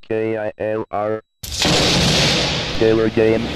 KILR Killer Games.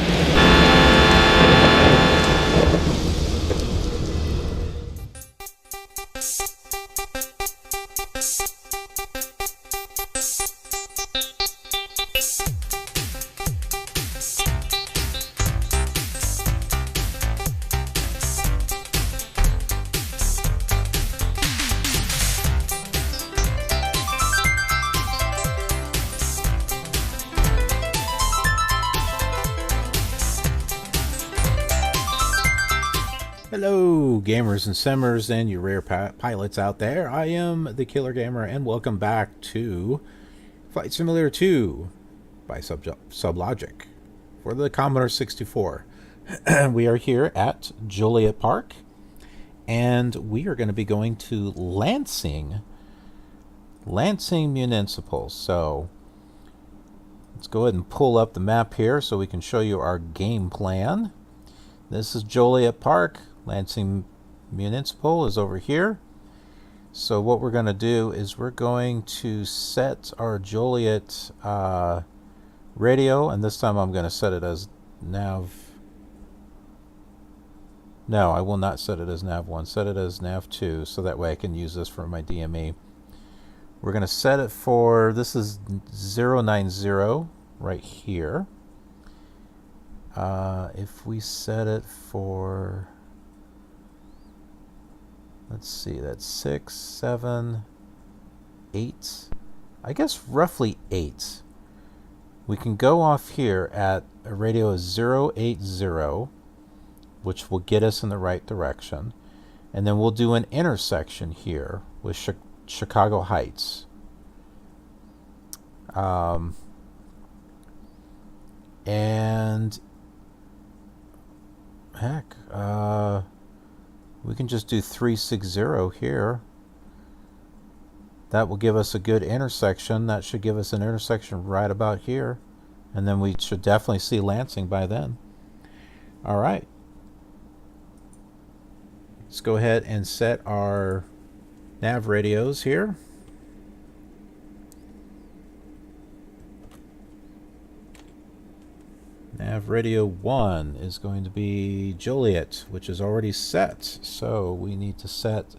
Hello, gamers and simmers and you rare pilots out there. I am the Killer Gamer, and welcome back to Flight Simulator 2 by SubLogic for the Commodore 64. We are here at Joliet Park, and we are going to be going to Lansing Municipal. So let's go ahead and pull up the map here so we can show you our game plan. This is Joliet Park. Lansing Municipal is over here. So what we're going to do is we're going to set our Joliet radio, and this time I'm going to set it as nav. No, I will not set it as nav 1. Set it as nav 2, so that way I can use this for my DME. We're going to set it for, this is 090 right here. If we set it for, let's see, that's 6, 7, 8, I guess roughly 8. We can go off here at a radio of 080, which will get us in the right direction. And then we'll do an intersection here with Chicago Heights. And heck, we can just do 360 here. That will give us a good intersection. That should give us an intersection right about here. And then we should definitely see Lansing by then. Alright. Let's go ahead and set our nav radios here. Nav radio 1 is going to be Joliet, which is already set. So we need to set...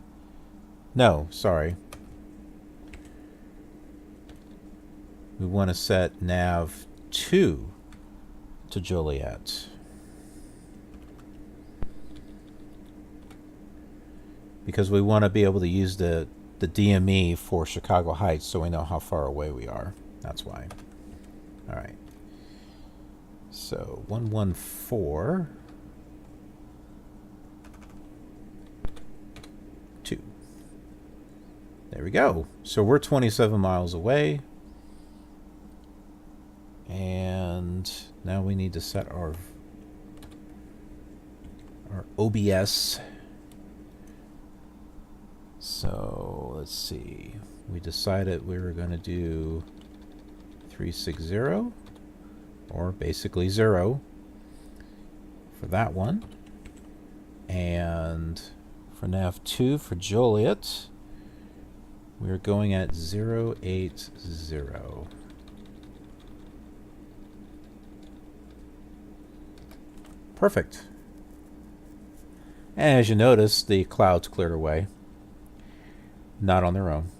No, sorry. We want to set nav 2 to Joliet. Because we want to be able to use the DME for Chicago Heights so we know how far away we are. That's why. Alright. So 114 2. There we go. So we're 27 miles away. And now we need to set our OBS. So let's see. We decided we were going to do 360. Or basically 0 for that one. And for nav 2 for Joliet, we're going at 080. Perfect. And as you notice, the clouds cleared away. Not on their own.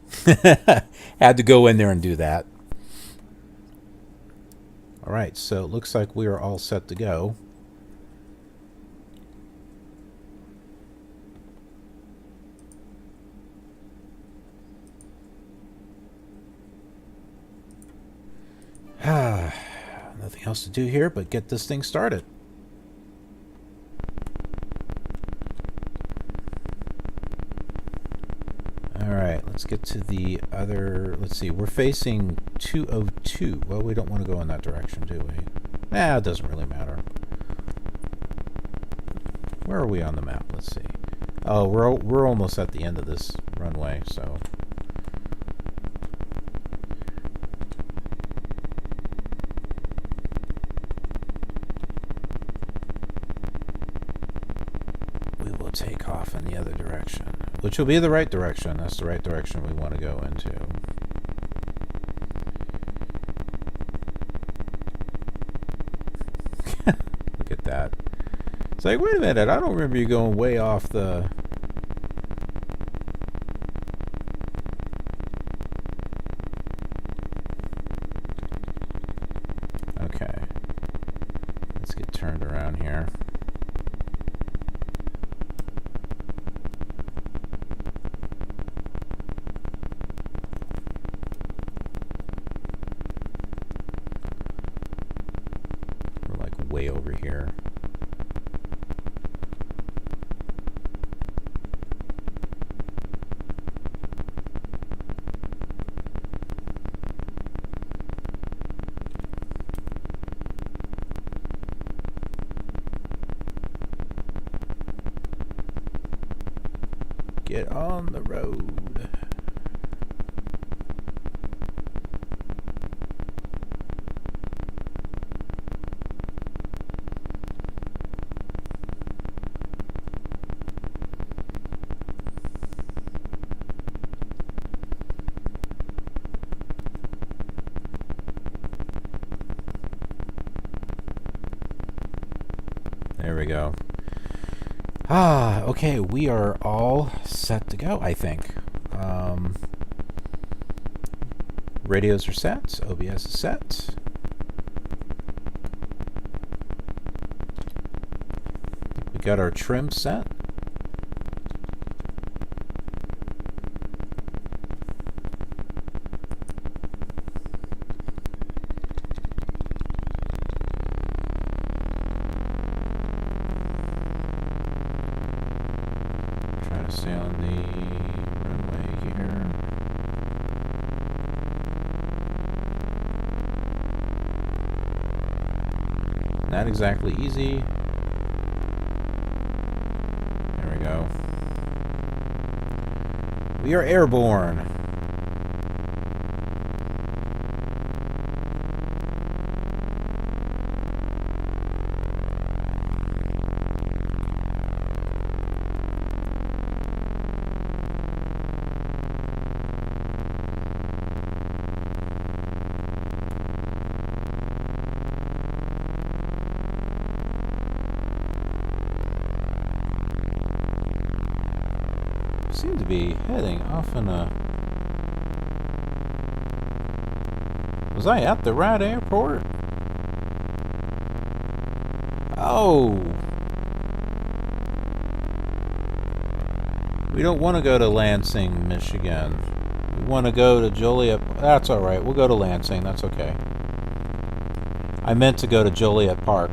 Had to go in there and do that. Alright, so it looks like we are all set to go. Nothing else to do here but get this thing started. Alright, let's get to the other... Let's see, we're facing 202. Well, we don't want to go in that direction, do we? Nah, it doesn't really matter. Where are we on the map? Let's see. Oh, we're almost at the end of this runway, so... take off in the other direction, which will be the right direction. That's the right direction we want to go into. at that. It's like, wait a minute, I don't remember you going way off the... Okay. Let's get turned around here. We're like way over here. Get on the road. There we go. Okay, we are all set to go, I think. Radios are set, OBS is set. We got our trim set. Stay on the runway here. Not exactly easy. There we go. We are airborne. Seem to be heading off in a... Was I at the right airport? Oh! We don't want to go to Lansing, Michigan. We want to go to Joliet. That's alright, we'll go to Lansing, that's okay. I meant to go to Joliet Park.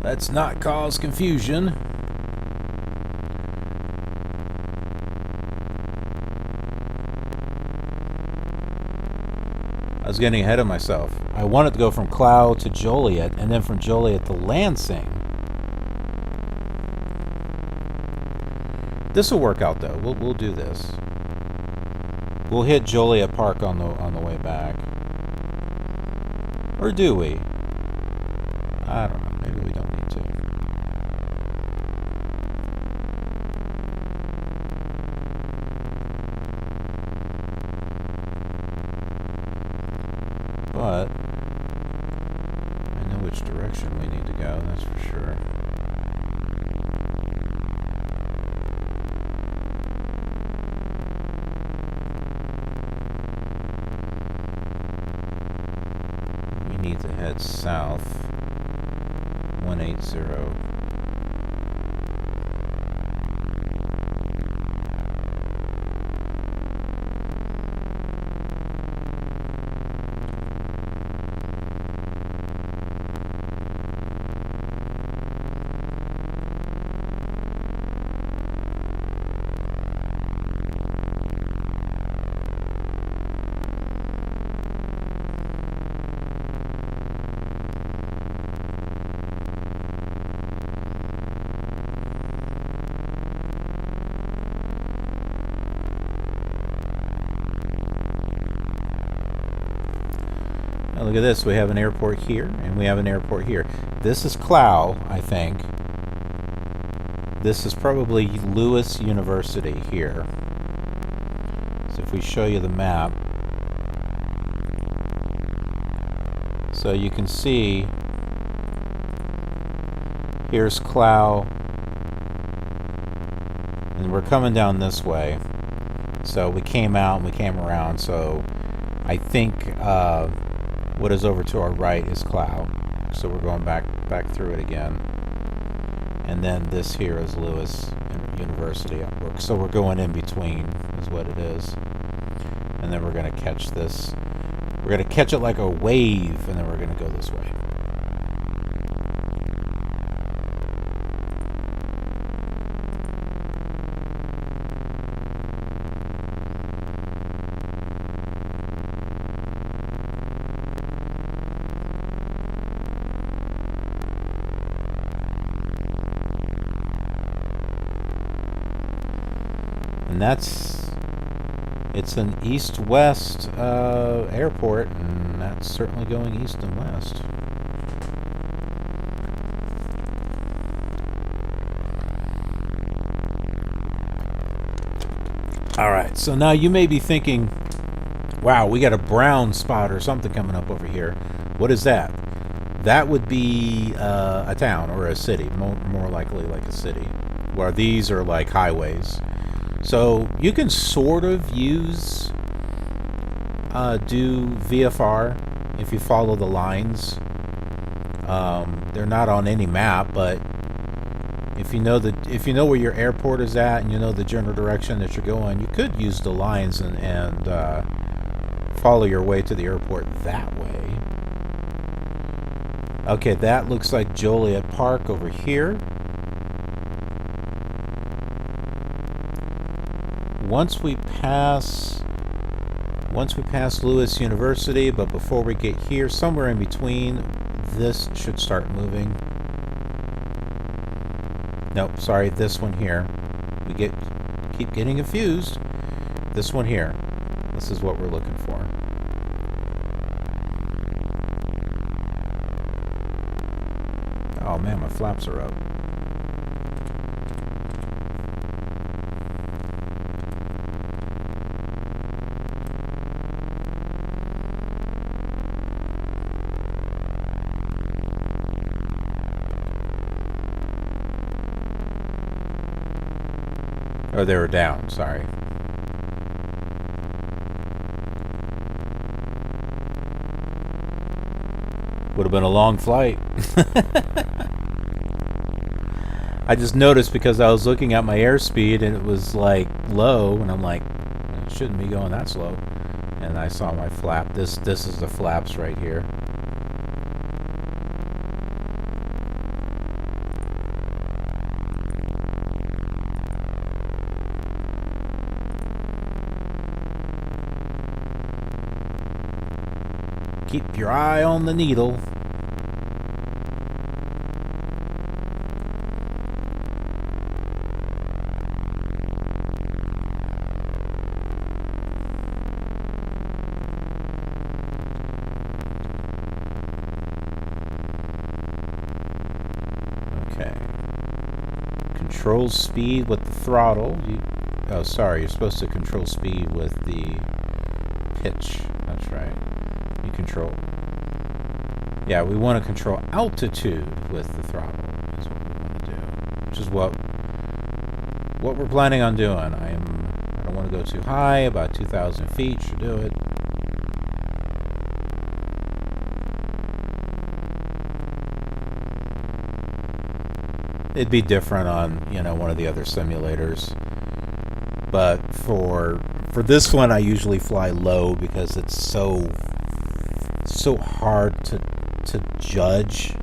Let's not cause confusion. I was getting ahead of myself. I wanted to go from Clow to Joliet, and then from Joliet to Lansing. This will work out though. We'll do this. We'll hit Joliet Park on the way back. Or do we? I don't know. Maybe we don't need to. But I know which direction we need to go, that's for sure. We need to head south. 180. Now look at this, we have an airport here, and we have an airport here. This is Clow, I think. This is probably Lewis University here. So if we show you the map, so you can see here's Clow, and we're coming down this way. So we came out and we came around. So I think what is over to our right is Clow. So we're going back through it again. And then this here is Lewis University. So we're going in between is what it is. And then we're going to catch this. We're going to catch it like a wave, and then we're going to go this way. And it's an east-west airport, and that's certainly going east and west. Alright, so now you may be thinking, wow, we got a brown spot or something coming up over here. What is that? That would be a town or a city, more likely like a city, where these are like highways. So you can sort of use do VFR if you follow the lines. They're not on any map, but if you know where your airport is at and you know the general direction that you're going, you could use the lines and follow your way to the airport that way. Okay, that looks like Joliet Park over here. Once we pass Lewis University, but before we get here, somewhere in between, this should start moving. Nope, sorry, this one here. We keep getting confused. This one here. This is what we're looking for. Oh man, my flaps are up. Oh, they were down, sorry. Would have been a long flight. I just noticed because I was looking at my airspeed and it was like low, and I'm like, it shouldn't be going that slow. And I saw my flap. This is the flaps right here. Keep your eye on the needle. Okay. Control speed with the throttle. Oh, sorry. You're supposed to control speed with the pitch. That's right. You control. Yeah, we want to control altitude with the throttle. That's what we want to do. Which is what we're planning on doing. I don't want to go too high. About 2,000 feet should do it. It'd be different on, one of the other simulators. But for this one, I usually fly low because it's so hard to judge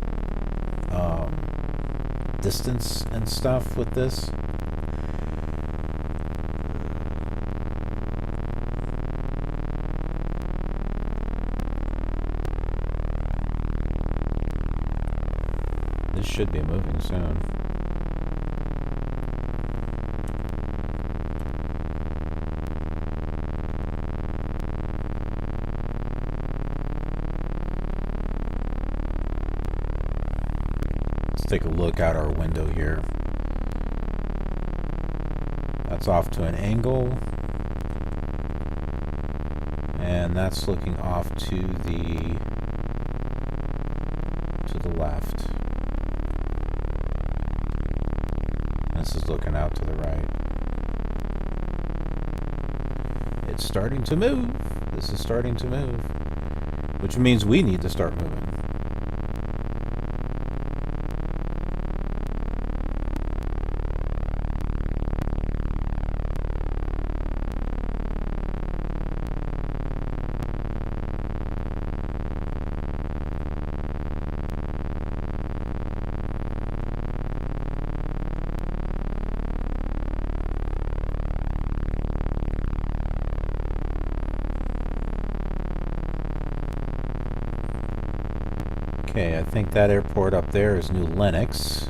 distance and stuff with this. This should be moving soon. Take a look out our window here. That's off to an angle. And that's looking off to the left. This is looking out to the right. It's starting to move. This is starting to move, which means we need to start moving. Okay, I think that airport up there is New Lenox.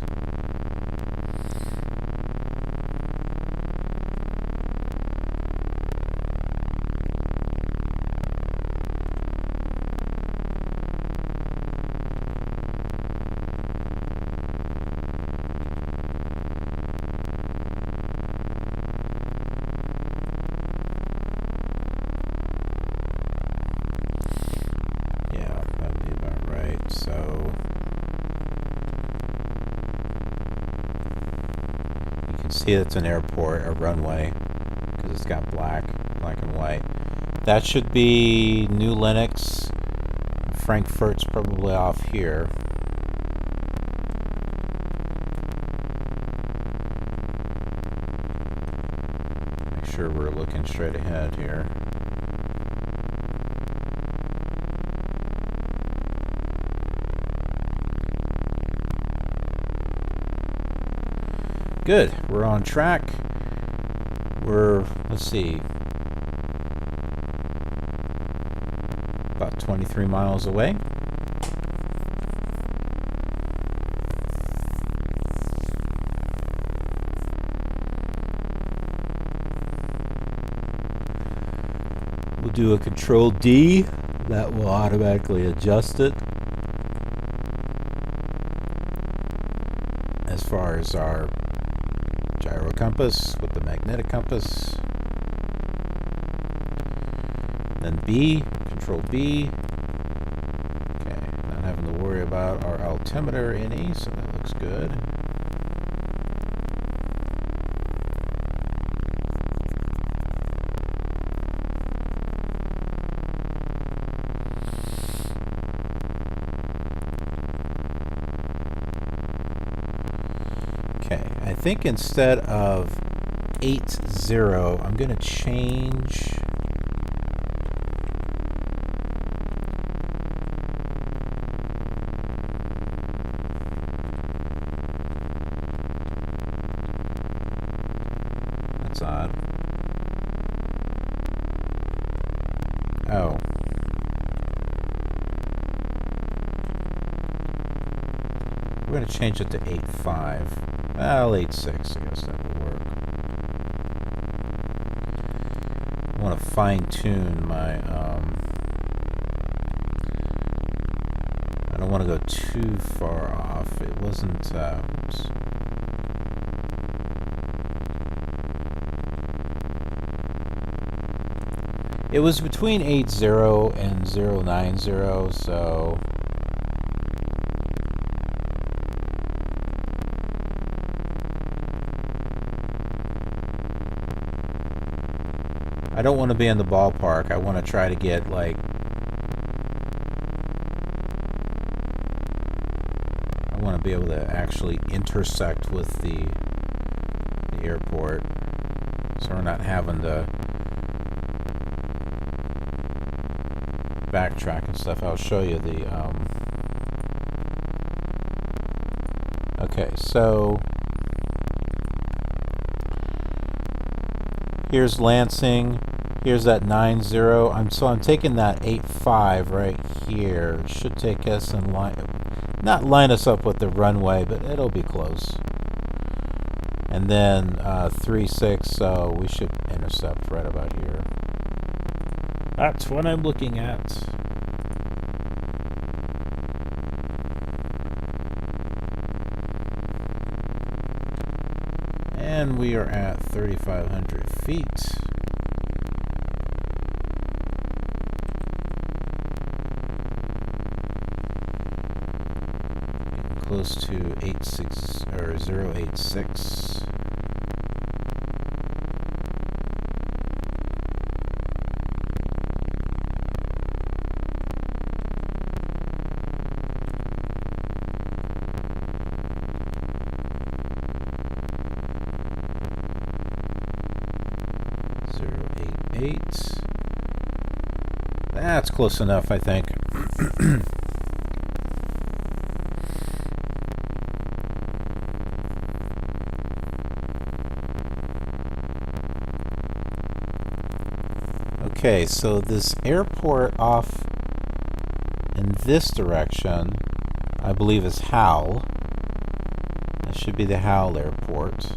So you can see it's an airport, a runway, because it's got black and white. That should be New Lenox. Frankfurt's probably off here. Make sure we're looking straight ahead here. Good, we're on track. We're, let's see, about 23 miles away. We'll do a Control D. That will automatically adjust it as far as our gyro compass with the magnetic compass. Then B, Control B. Okay, not having to worry about our altimeter any, so that looks good. I think instead of 80, I'm going to change that's odd. Oh. We're going to change it to 85. Well, 86, I guess that will work. I want to fine-tune my, I don't want to go too far off. It wasn't, oops. It was between 80 and 090, so I don't want to be in the ballpark. I want to try to get, like, I want to be able to actually intersect with the airport, so we're not having to backtrack and stuff. I'll show you the, okay, so here's Lansing. Here's that 90. So I'm taking that 85 right here. It should take us in line, not line us up with the runway, but it'll be close. And then 36, so we should intercept right about here. That's what I'm looking at. And we are at 3,500 feet. Getting close to 86 or 086. That's close enough, I think. Okay, so this airport off in this direction, I believe is Howell. That should be the Howell Airport.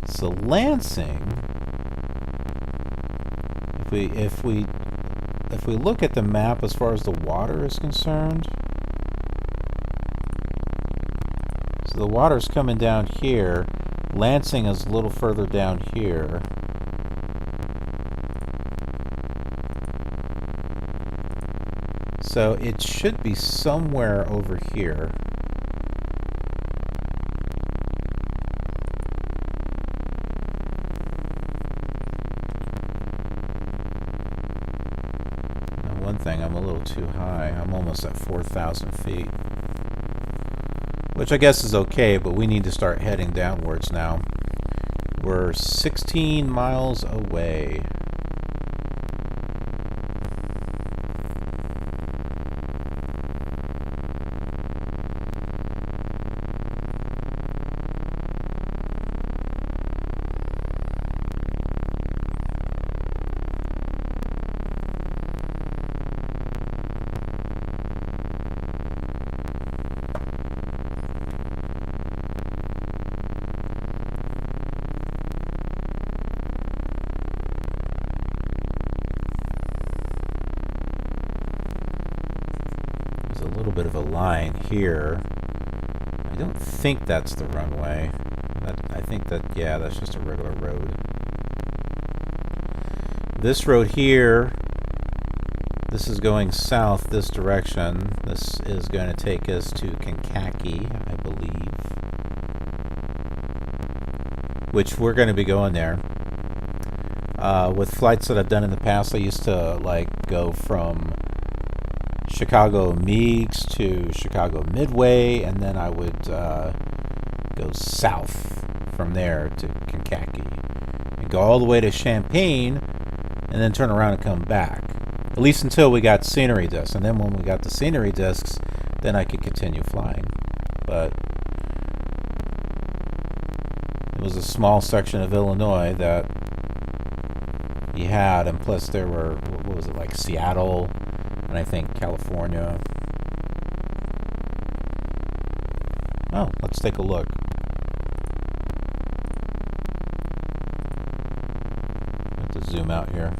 So Lansing, if we look at the map as far as the water is concerned, so the water's coming down here. Lansing is a little further down here. So it should be somewhere over here. One thing, I'm a little too high. I'm almost at 4,000 feet. Which I guess is okay, but we need to start heading downwards now. We're 16 miles away. A little bit of a line here. I don't think that's the runway. I think that, yeah, that's just a regular road. This road here, this is going south this direction. This is going to take us to Kankakee, I believe. Which we're going to be going there. With flights that I've done in the past, I used to like go from Chicago Meigs to Chicago Midway, and then I would go south from there to Kankakee and go all the way to Champaign and then turn around and come back, at least until we got scenery discs. And then when we got the scenery discs, then I could continue flying. But it was a small section of Illinois that you had, and plus there were, what was it, like Seattle and I think California. Oh, let's take a look. Have to zoom out here.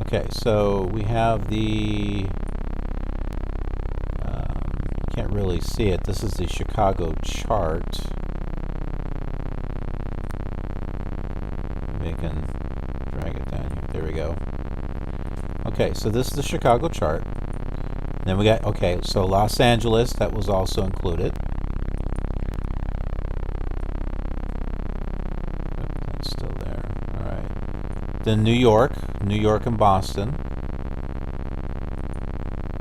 Okay, so we have the, can't really see it. This is the Chicago chart. Maybe I can drag it down here. There we go. Okay, so this is the Chicago chart. Then we got, okay, so Los Angeles, that was also included. That's still there. All right. Then New York and Boston.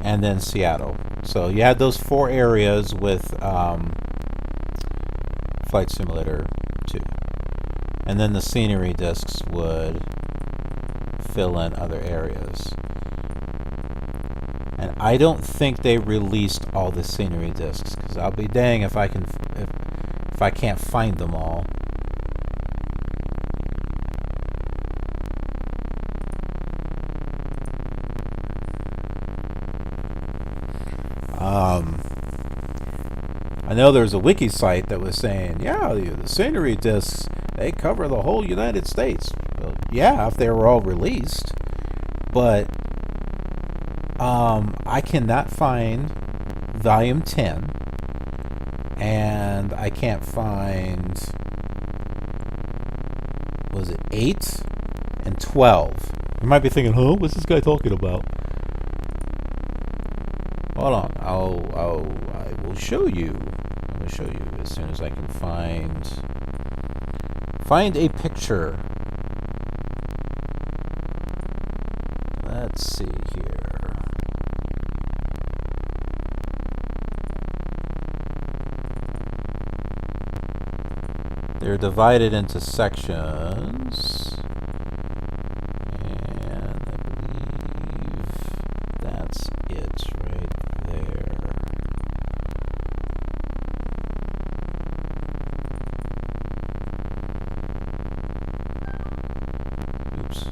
And then Seattle. So you had those four areas with Flight Simulator 2. And then the scenery discs would fill in other areas. And I don't think they released all the scenery discs, because I'll be dang if I can't find them all. I know there's a wiki site that was saying, yeah, the scenery discs, they cover the whole United States. Well, yeah, if they were all released. But I cannot find Volume 10 and I can't find, was it 8 and 12? You might be thinking, huh, what's this guy talking about? Hold on, I will show you. I'm going to show you as soon as I can find a picture. Let's see here. They're divided into sections, and I believe that's it right there. Oops.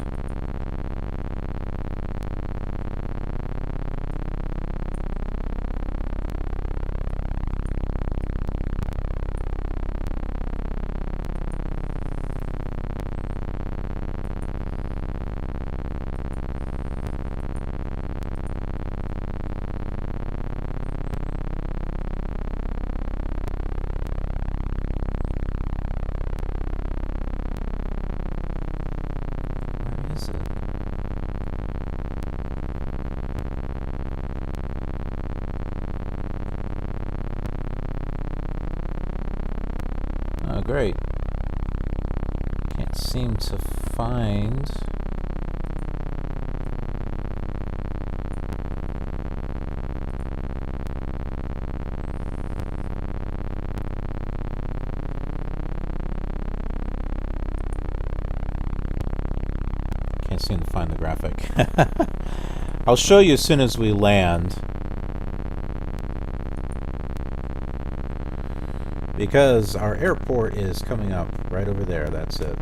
Oh, great. Can't seem to find... Can't seem to find the graphic. I'll show you as soon as we land. Because our airport is coming up right over there, that's it.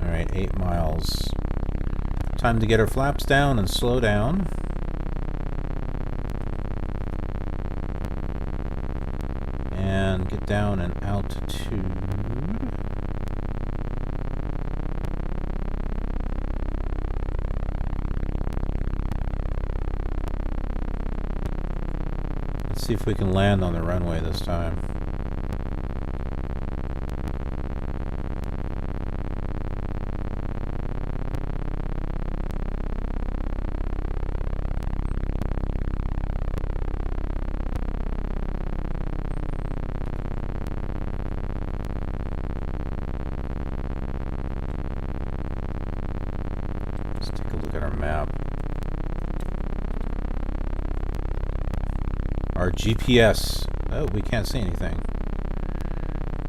Alright, 8 miles. Time to get our flaps down and slow down. And get down in altitude. See if we can land on the runway this time. Let's take a look at our map. Our GPS. Oh, we can't see anything.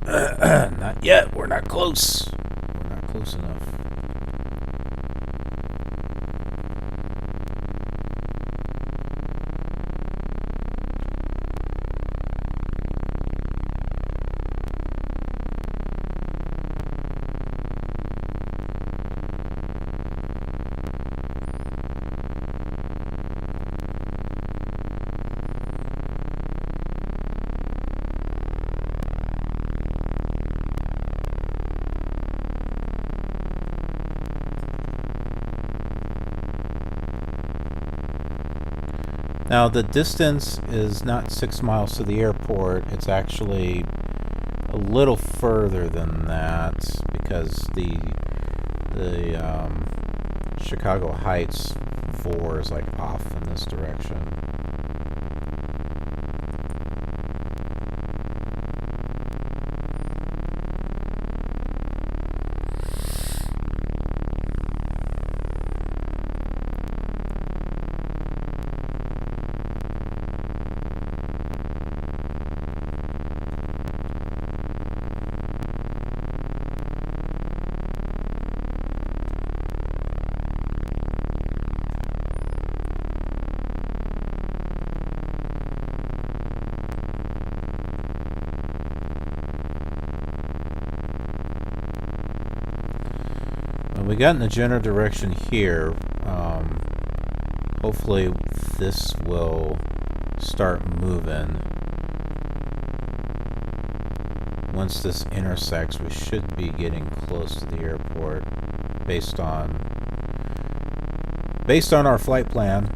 Not yet. We're not close. We're not close enough. Now the distance is not 6 miles to the airport, it's actually a little further than that because the Chicago Heights VOR is like off in this direction. We got in the general direction here. Hopefully this will start moving once this intersects, we should be getting close to the airport based on our flight plan.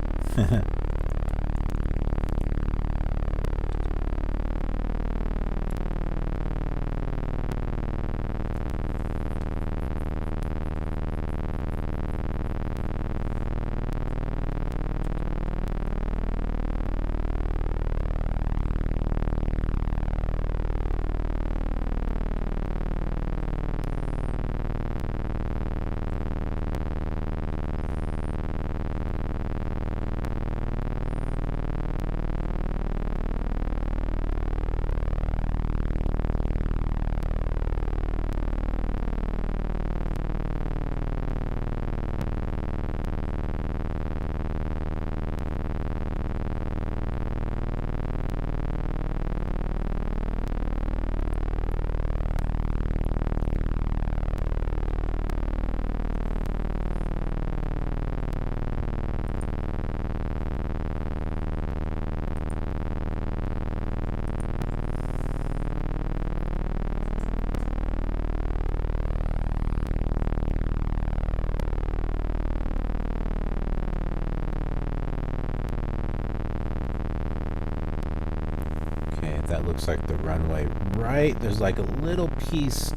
That looks like the runway. Right, there's like a little piece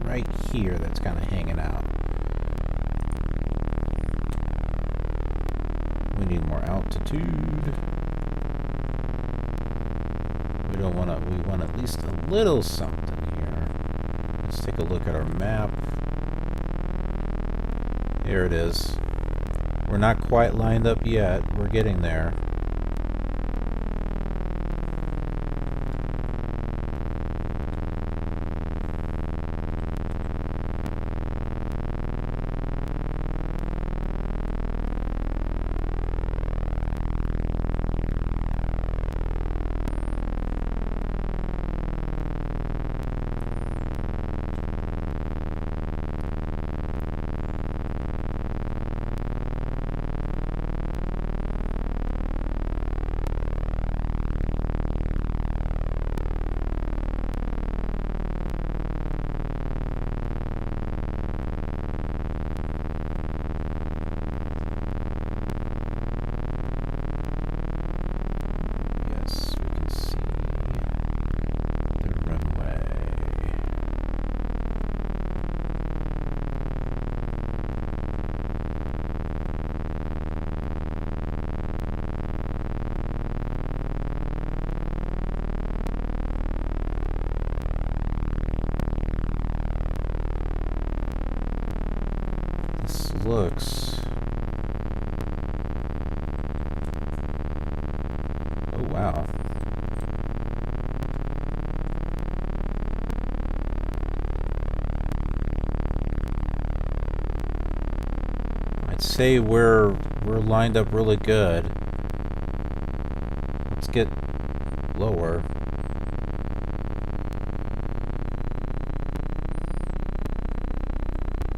right here that's kind of hanging out. We need more altitude. We want at least a little something here. Let's take a look at our map. There it is. We're not quite lined up yet. We're getting there. Looks. Oh wow. I'd say we're lined up really good. Let's get lower.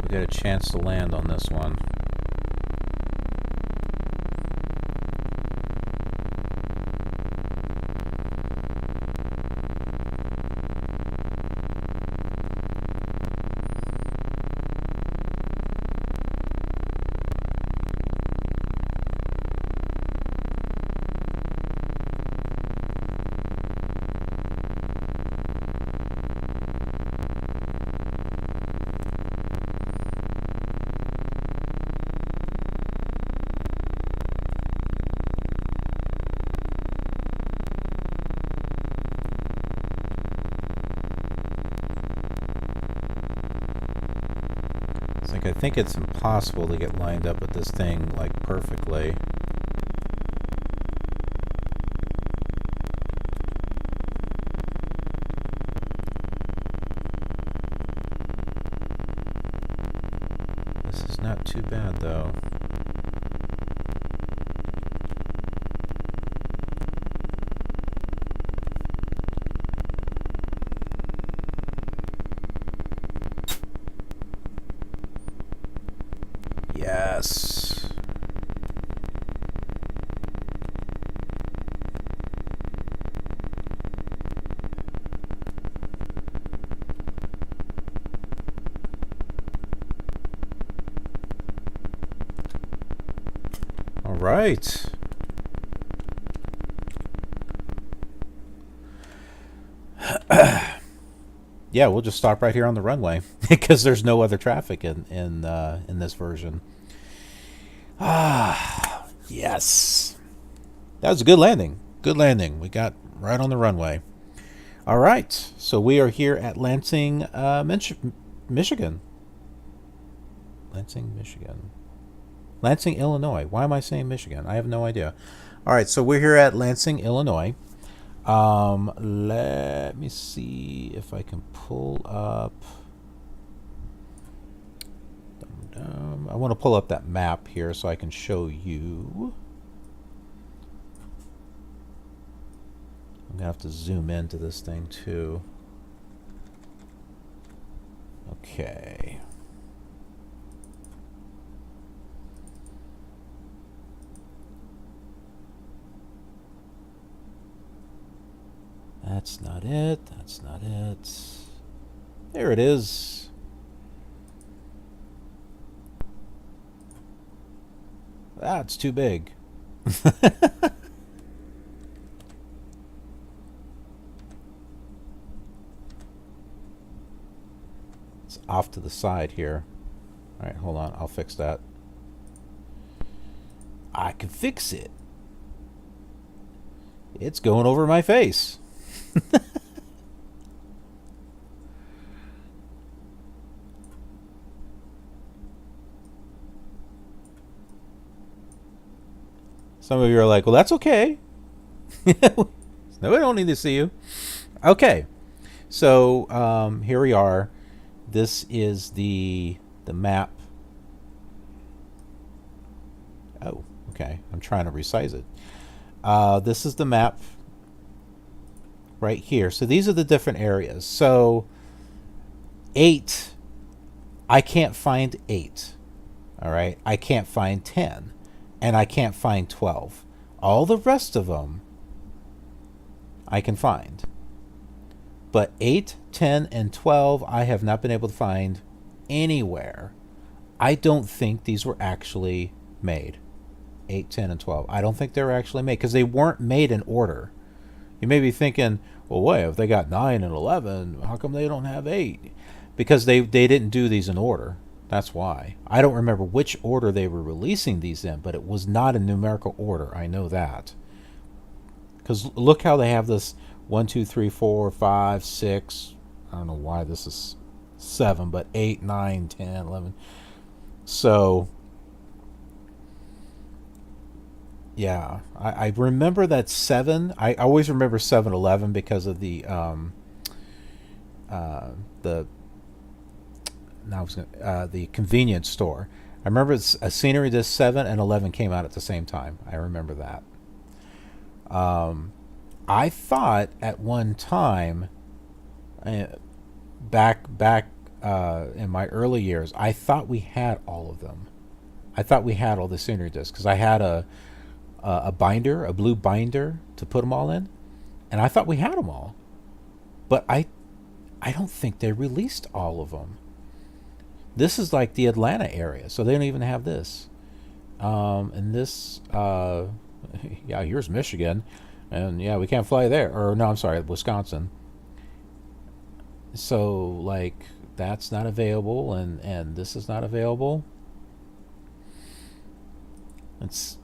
We got a chance to land on this one. I think it's impossible to get lined up with this thing like perfectly. This is not too bad though. Yes. right. Yeah, we'll just stop right here on the runway because there's no other traffic in this version. Ah, yes. That was a good landing. Good landing. We got right on the runway. All right. So we are here at Lansing, Michigan. Lansing, Michigan. Lansing, Illinois. Why am I saying Michigan? I have no idea. All right. So we're here at Lansing, Illinois. Let me see if I can pull up. I want to pull up that map here so I can show you. I'm gonna have to zoom into this thing too. Okay. That's not it. That's not it. There it is. That's too big. It's off to the side here. All right, hold on. I'll fix that. I can fix it. It's going over my face. Some of you are like, well, that's okay. No, we don't need to see you. Okay. So here we are. This is the map. Oh, okay. I'm trying to resize it. This is the map right here. So these are the different areas. So 8, I can't find 8. All right. I can't find 10. And I can't find 12. All the rest of them I can find. But 8, 10, and 12 I have not been able to find anywhere. I don't think these were actually made. 8, 10, and 12. I don't think they were actually made because they weren't made in order. You may be thinking, well, wait, if they got 9 and 11, how come they don't have 8? Because they didn't do these in order. That's why. I don't remember which order they were releasing these in, but it was not in numerical order. I know that. Because look how they have this 1, 2, 3, 4, 5, 6. I don't know why this is 7, but 8, 9, 10, 11. So, yeah. I remember that 7. I always remember 7-11 because of the convenience store. I remember it's a Scenery Disc 7 and 11 came out at the same time. I remember that. I thought at one time, back in my early years, I thought we had all of them. I thought we had all the Scenery Discs because I had a binder, a blue binder to put them all in, and I thought we had them all. But I don't think they released all of them. This is like the Atlanta area, so they don't even have this. And this, yeah, here's Michigan, and yeah, we can't fly there. Or no, I'm sorry, Wisconsin. So like that's not available, and this is not available. It's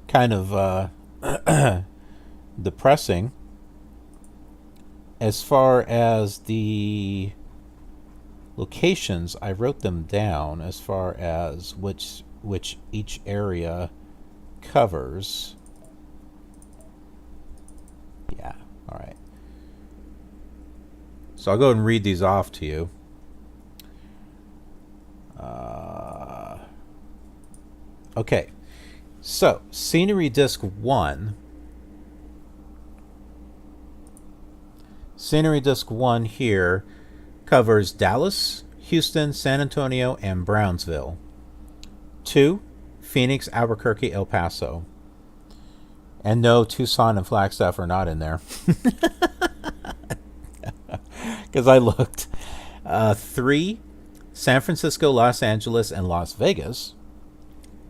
kind of depressing. As far as the locations, I wrote them down as far as which each area covers. Yeah, all right. So I'll go ahead and read these off to you. Okay, so Scenery Disc 1. Scenery Disc 1 here covers Dallas, Houston, San Antonio, and Brownsville. 2, Phoenix, Albuquerque, El Paso. And no, Tucson and Flagstaff are not in there. Because I looked. 3, San Francisco, Los Angeles, and Las Vegas.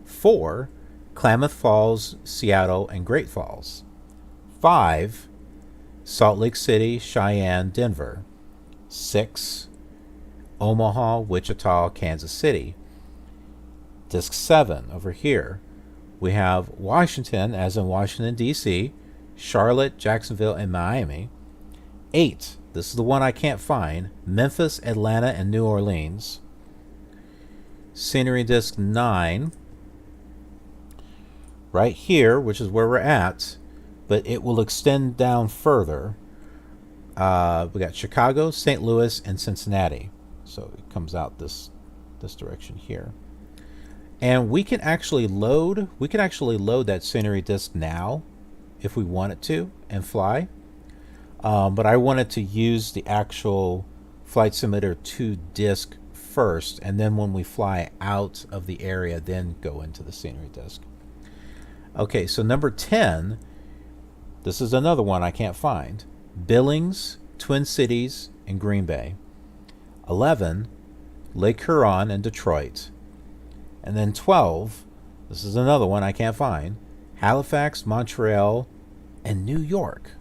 4, Klamath Falls, Seattle, and Great Falls. 5, Salt Lake City, Cheyenne, Denver. 6, Omaha, Wichita, Kansas City. Disc 7 over here, we have Washington, as in Washington, D.C., Charlotte, Jacksonville, and Miami. 8, this is the one I can't find, Memphis, Atlanta, and New Orleans. Scenery Disc 9, right here, which is where we're at, but it will extend down further. We got Chicago, St. Louis, and Cincinnati. So it comes out this direction here. And we can actually load that scenery disc now if we wanted to and fly. But I wanted to use the actual Flight Simulator 2 disc first, and then when we fly out of the area, then go into the scenery disc. Okay, so number 10, this is another one I can't find. Billings, Twin Cities, and Green Bay. 11, Lake Huron and Detroit. And then 12, this is another one I can't find, Halifax, Montreal, and New York.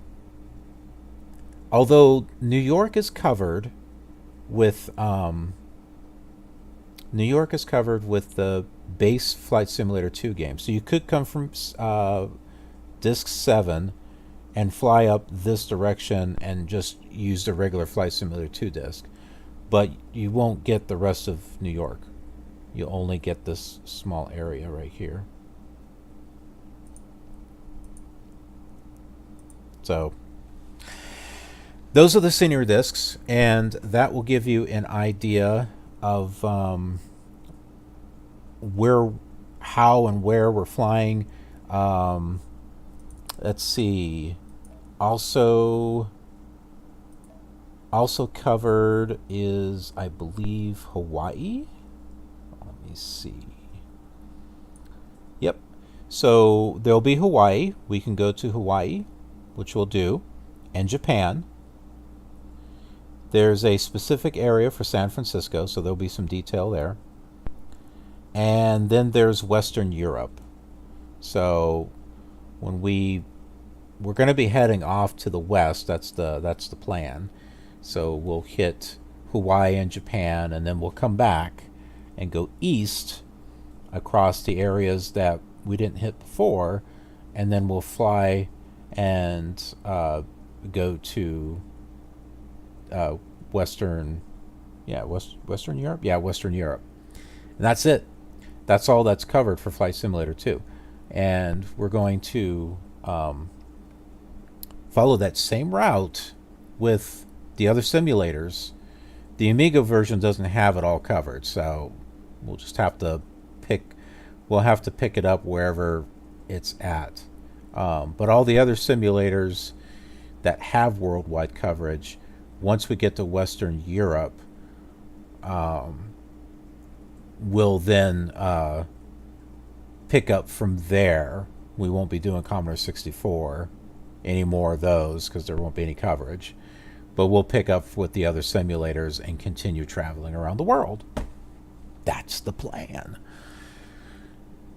Although New York is covered with the base Flight Simulator 2 game. So you could come from Disc 7 and fly up this direction and just use the regular Flight Simulator 2 disc. But you won't get the rest of New York. You only get this small area right here. So those are the scenery discs, and that will give you an idea of how and where we're flying. Let's see. Also covered is, I believe, Hawaii. Let me see. Yep. So there'll be Hawaii. We can go to Hawaii, which we'll do, and Japan. There's a specific area for San Francisco, so there'll be some detail there. And then there's Western Europe. So when we're going to be heading off to the west, that's the plan. So we'll hit Hawaii and Japan, and then we'll come back and go east across the areas that we didn't hit before, and then we'll fly and go to Western Europe? Yeah, Western Europe. And that's it. That's all that's covered for Flight Simulator 2. And we're going to follow that same route with the other simulators. The Amiga version doesn't have it all covered, so we'll just have to pick it up wherever it's at. But all the other simulators that have worldwide coverage, once we get to Western Europe, we'll then pick up from there. We won't be doing Commodore 64 any more of those because there won't be any coverage. But we'll pick up with the other simulators and continue traveling around the world. That's the plan.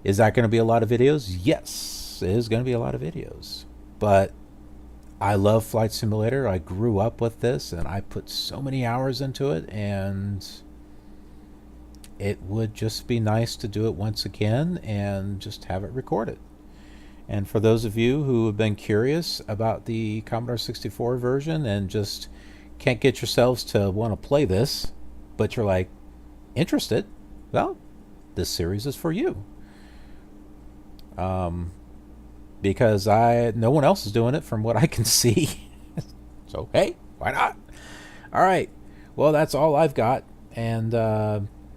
Is that going to be a lot of videos? Yes, it is going to be a lot of videos. But I love Flight Simulator. I grew up with this, and I put so many hours into it, and it would just be nice to do it once again and just have it recorded. And for those of you who have been curious about the Commodore 64 version and just can't get yourselves to want to play this, but you're like interested, well, this series is for you. Because no one else is doing it from what I can see. So, hey, why not? All right. Well, that's all I've got. And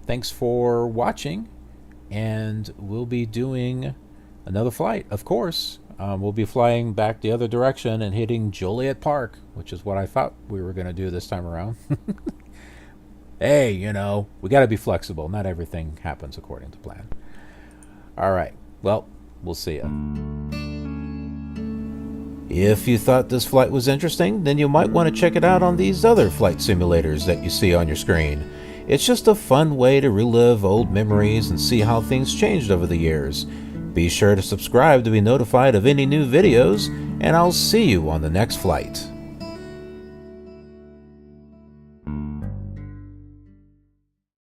thanks for watching. And we'll be doing another flight, of course. We'll be flying back the other direction and hitting Joliet Park, which is what I thought we were going to do this time around. Hey, we got to be flexible. Not everything happens according to plan. All right. Well, we'll see ya. If you thought this flight was interesting, then you might want to check it out on these other flight simulators that you see on your screen. It's just a fun way to relive old memories and see how things changed over the years. Be sure to subscribe to be notified of any new videos, and I'll see you on the next flight.